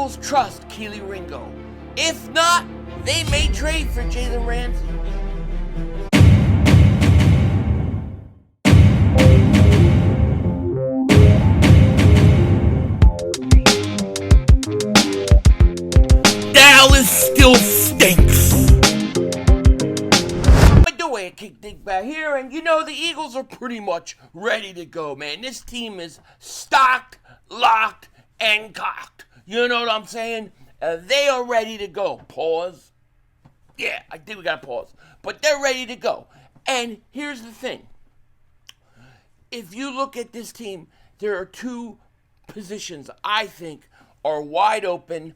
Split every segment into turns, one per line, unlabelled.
Eagles trust Keely Ringo? If not, they may trade for Jalen Ramsey. Dallas still stinks. The way it kicked Dingbat here, and the Eagles are pretty much ready to go, man. This team is stocked, locked, and cocked. You know what I'm saying? They are ready to go. Pause. Yeah, I think we got to pause. But they're ready to go. And here's the thing. If you look at this team, there are two positions I think are wide open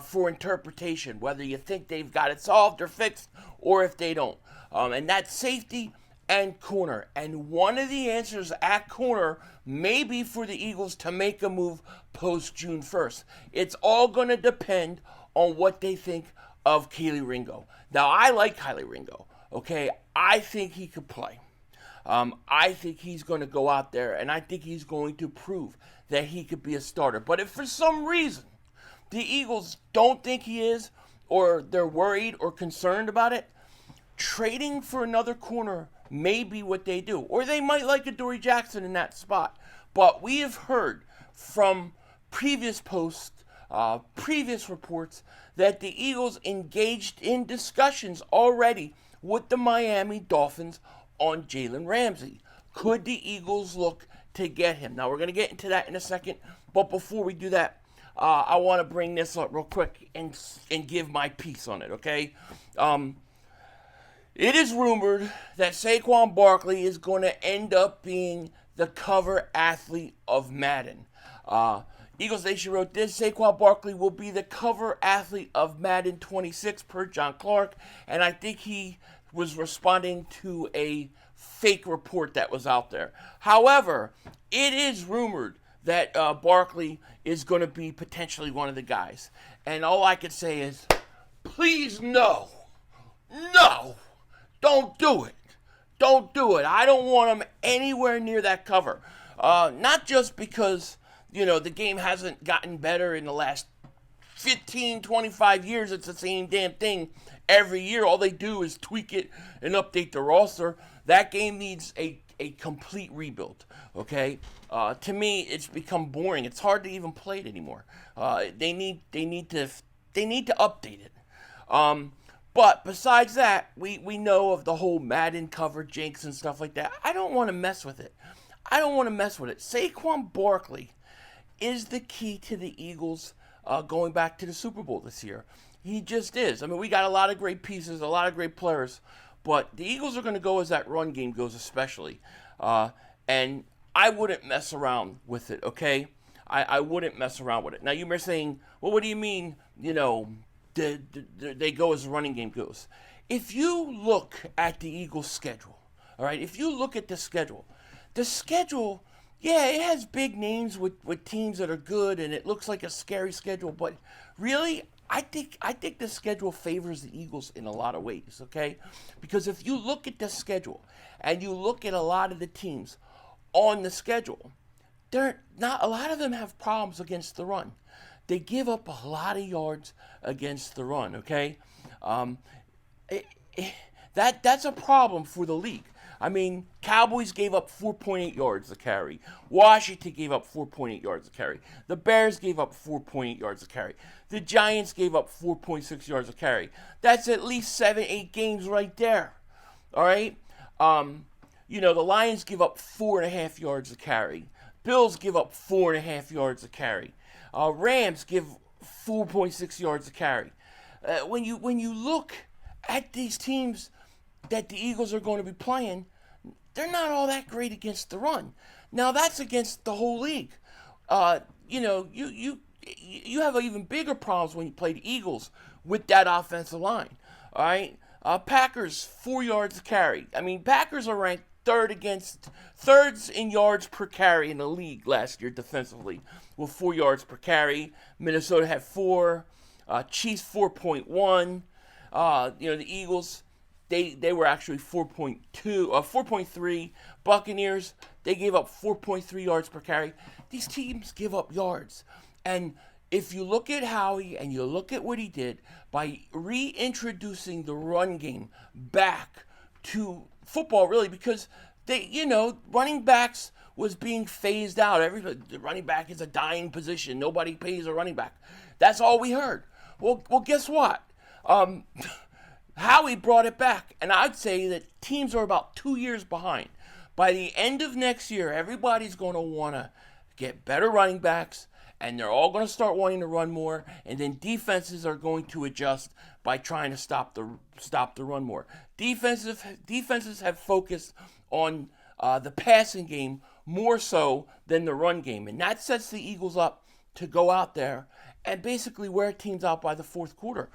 for interpretation, whether you think they've got it solved or fixed or if they don't. And that's safety and corner. And one of the answers at corner may be for the Eagles to make a move post June 1st. It's all going to depend on what they think of Keely Ringo. Now, I like Keely Ringo, okay? I think he could play. I think he's going to go out there, and I think he's going to prove that he could be a starter. But if for some reason the Eagles don't think he is, or they're worried or concerned about it, trading for another corner may be what they do. Or they might like a Dory Jackson in that spot. But we have heard from previous posts, previous reports, that the Eagles engaged in discussions already with the Miami Dolphins on Jalen Ramsey. Could the Eagles look to get him? Now, we're going to get into that in a second. But before we do that, I want to bring this up real quick and give my piece on it, okay? It is rumored that Saquon Barkley is going to end up being the cover athlete of Madden. Eagles Nation wrote this: Saquon Barkley will be the cover athlete of Madden 26 per John Clark. And I think he was responding to a fake report that was out there. However, it is rumored that Barkley is going to be potentially one of the guys. And all I can say is, please no. No. Don't do it. Don't do it. I don't want him anywhere near that cover. Not just because, the game hasn't gotten better in the last 15, 25 years. It's the same damn thing every year. All they do is tweak it and update the roster. That game needs a complete rebuild, okay? To me, it's become boring. It's hard to even play it anymore. They need to update it. But besides that, we know of the whole Madden cover jinx and stuff like that. I don't want to mess with it. Saquon Barkley is the key to the Eagles going back to the Super Bowl this year. He just is. I mean, we got a lot of great pieces, a lot of great players, but the Eagles are going to go as that run game goes especially. And I wouldn't mess around with it, okay? I wouldn't mess around with it. Now, you may be saying, well, what do you mean, they go as the running game goes? If you look at the Eagles' schedule, all right, the schedule, yeah, it has big names with teams that are good, and it looks like a scary schedule, but really, I think the schedule favors the Eagles in a lot of ways, okay? Because if you look at the schedule and you look at a lot of the teams on the schedule, a lot of them have problems against the run. They give up a lot of yards against the run, okay? That's a problem for the league. I mean, Cowboys gave up 4.8 yards a carry. Washington gave up 4.8 yards a carry. The Bears gave up 4.8 yards a carry. The Giants gave up 4.6 yards a carry. That's at least 7-8 games right there. All right? The Lions give up 4.5 yards a carry. Bills give up 4.5 yards a carry. Rams give 4.6 yards a carry. When you look at these teams that the Eagles are going to be playing, they're not all that great against the run. Now, that's against the whole league. You have even bigger problems when you play the Eagles with that offensive line. All right? Packers, 4 yards a carry. I mean, Packers are ranked thirds in yards per carry in the league last year defensively with 4 yards per carry. Minnesota had 4. Chiefs 4.1. The Eagles, they were actually 4.3. Buccaneers, they gave up 4.3 yards per carry. These teams give up yards. And if you look at Howie and you look at what he did by reintroducing the run game back to football, really, because running backs was being phased out. The running back is a dying position. Nobody pays a running back. That's all we heard. Well, guess what? Howie brought it back, and I'd say that teams are about 2 years behind. By the end of next year, everybody's going to want to get better running backs, and they're all going to start wanting to run more, and then defenses are going to adjust by trying to stop the run more. Defenses have focused on the passing game more so than the run game, and that sets the Eagles up to go out there and basically wear teams out by the fourth quarter.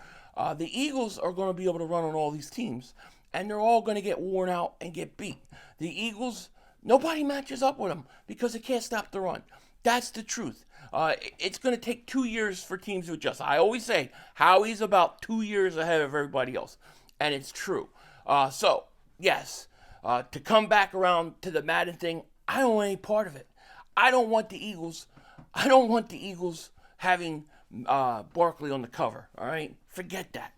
The Eagles are going to be able to run on all these teams, and they're all going to get worn out and get beat. The Eagles, nobody matches up with them because they can't stop the run. That's the truth. It's going to take 2 years for teams to adjust. I always say Howie's about 2 years ahead of everybody else, and it's true. So, yes, to come back around to the Madden thing, I don't want any part of it. I don't want the Eagles having Barkley on the cover, all right? Forget that.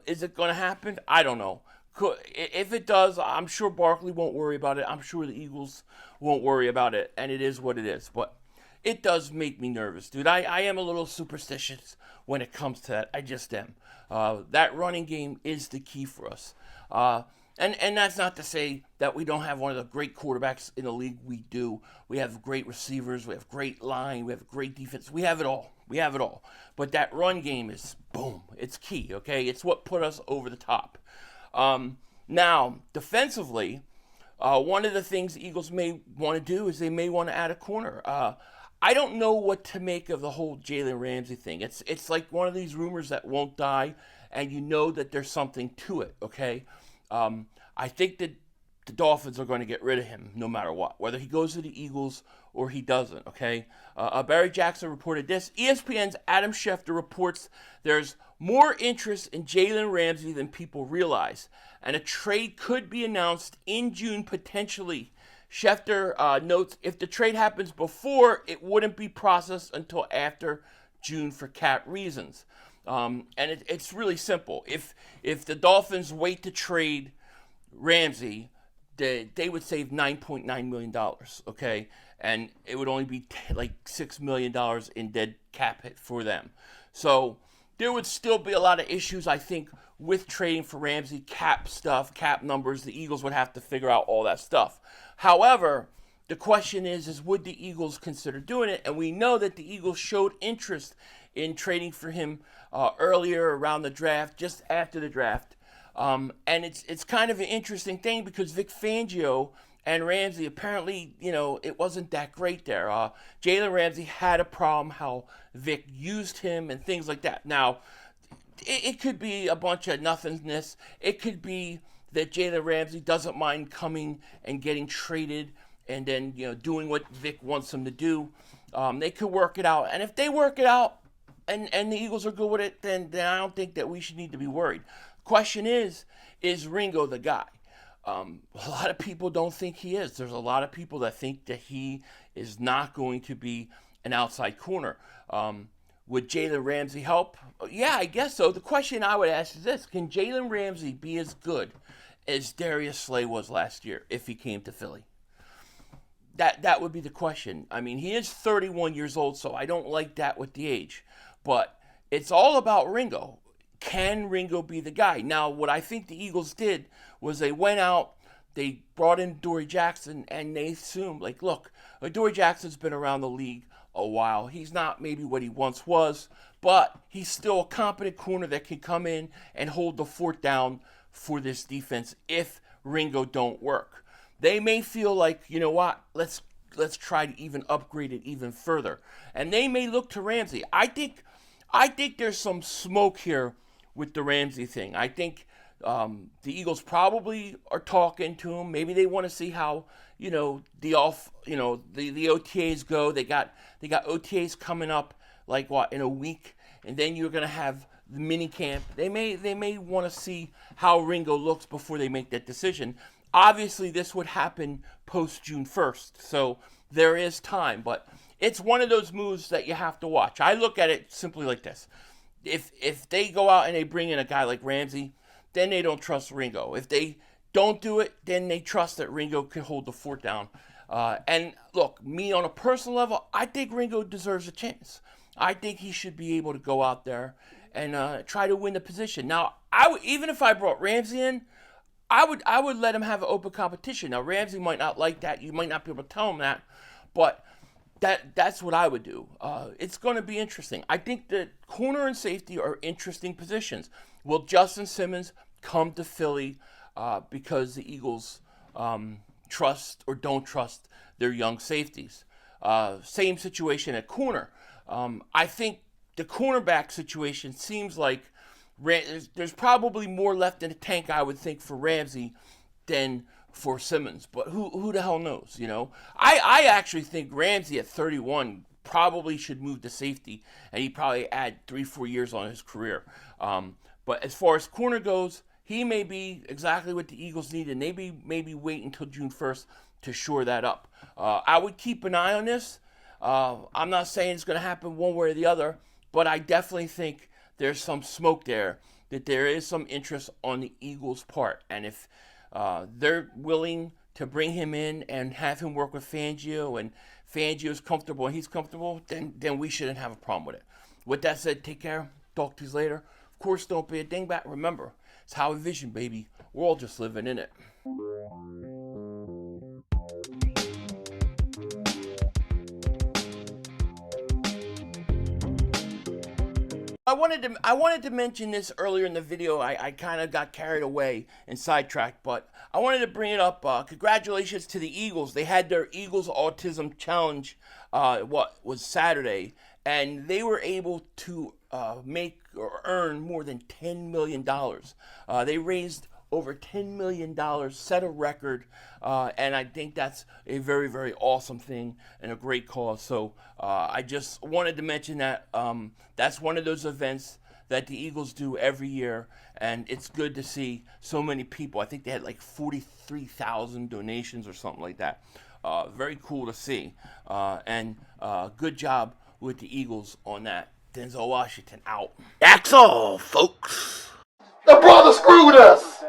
Is it going to happen? I don't know. If it does, I'm sure Barkley won't worry about it. I'm sure the Eagles won't worry about it, and it is what it is. But it does make me nervous, dude. I am a little superstitious when it comes to that. I just am. That running game is the key for us. And that's not to say that we don't have one of the great quarterbacks in the league. We do. We have great receivers. We have great line. We have great defense. We have it all. But that run game is, boom, it's key, okay? It's what put us over the top. Now, defensively, one of the things the Eagles may want to do is they may want to add a corner. I don't know what to make of the whole Jalen Ramsey thing. It's like one of these rumors that won't die, and you know that there's something to it, okay? I think that the Dolphins are going to get rid of him no matter what, whether he goes to the Eagles or he doesn't, okay? Barry Jackson reported this. ESPN's Adam Schefter reports there's more interest in Jalen Ramsey than people realize, and a trade could be announced in June potentially. Schefter notes if the trade happens before, it wouldn't be processed until after June for cap reasons. And it's really simple. If the Dolphins wait to trade Ramsey, they would save $9.9 million, okay? And it would only be like $6 million in dead cap hit for them. So there would still be a lot of issues, I think, with trading for Ramsey, cap stuff, cap numbers. The Eagles would have to figure out all that stuff. However, the question is would the Eagles consider doing it? And we know that the Eagles showed interest in trading for him earlier around the draft, just after the draft. And it's kind of an interesting thing because Vic Fangio and Ramsey, apparently, it wasn't that great there. Jalen Ramsey had a problem how Vic used him and things like that. Now, it could be a bunch of nothingness. It could be that Jalen Ramsey doesn't mind coming and getting traded and then, doing what Vic wants him to do. They could work it out. And if they work it out and the Eagles are good with it, then I don't think that we should need to be worried. Question is Ringo the guy? A lot of people don't think he is. There's a lot of people that think that he is not going to be an outside corner. Would Jalen Ramsey help? Yeah, I guess so. The question I would ask is this. Can Jalen Ramsey be as good as Darius Slay was last year if he came to Philly? That would be the question. I mean, he is 31 years old, so I don't like that with the age. But it's all about Ringo. Can Ringo be the guy? Now, what I think the Eagles did was they went out, they brought in Dory Jackson, and they assumed, look, Dory Jackson's been around the league a while. He's not maybe what he once was, but he's still a competent corner that can come in and hold the fort down for this defense if Ringo don't work. They may feel like, you know what, let's try to even upgrade it even further. And they may look to Ramsey. I think there's some smoke here with the Ramsey thing. I think the Eagles probably are talking to him. Maybe they want to see how the OTAs go. They got OTAs coming up in a week, and then you're gonna have the mini camp. They may want to see how Ringo looks before they make that decision. Obviously, this would happen post June 1st, so there is time. But it's one of those moves that you have to watch. I look at it simply like this. If they go out and they bring in a guy like Ramsey, then they don't trust Ringo. If they don't do it, then they trust that Ringo can hold the fort down. And look, me on a personal level, I think Ringo deserves a chance. I think he should be able to go out there and try to win the position. Now, even if I brought Ramsey in, I would let him have an open competition. Now, Ramsey might not like that. You might not be able to tell him that, but that's what I would do. It's going to be interesting. I think that corner and safety are interesting positions. Will Justin Simmons come to Philly because the Eagles trust or don't trust their young safeties? Same situation at corner. I think the cornerback situation seems like there's probably more left in the tank, I would think, for Ramsey than for Simmons. But who the hell knows, you know? I actually think Ramsey at 31 probably should move to safety, and he probably add 3-4 years on his career. But as far as corner goes, he may be exactly what the Eagles need, and maybe wait until June 1st to shore that up. I would keep an eye on this. I'm not saying it's going to happen one way or the other, but I definitely think there's some smoke there, that there is some interest on the Eagles' part. And if they're willing to bring him in and have him work with Fangio, and Fangio's comfortable and he's comfortable, then we shouldn't have a problem with it. With that said, take care. Talk to you later. Of course, don't be a dingbat. Remember, it's Howie Vision, baby. We're all just living in it. I wanted to mention this earlier in the video. I kind of got carried away and sidetracked, but I wanted to bring it up. Congratulations to the Eagles. They had their Eagles Autism Challenge, was Saturday, and they were able to make or earn more than $10 million. They raised over $10 million, set a record, and I think that's a very, very awesome thing and a great cause. So I just wanted to mention that that's one of those events that the Eagles do every year, and it's good to see so many people. I think they had like 43,000 donations or something like that. Very cool to see, and good job with the Eagles on that. Denzel Washington out. That's all, folks.
The brother screwed us.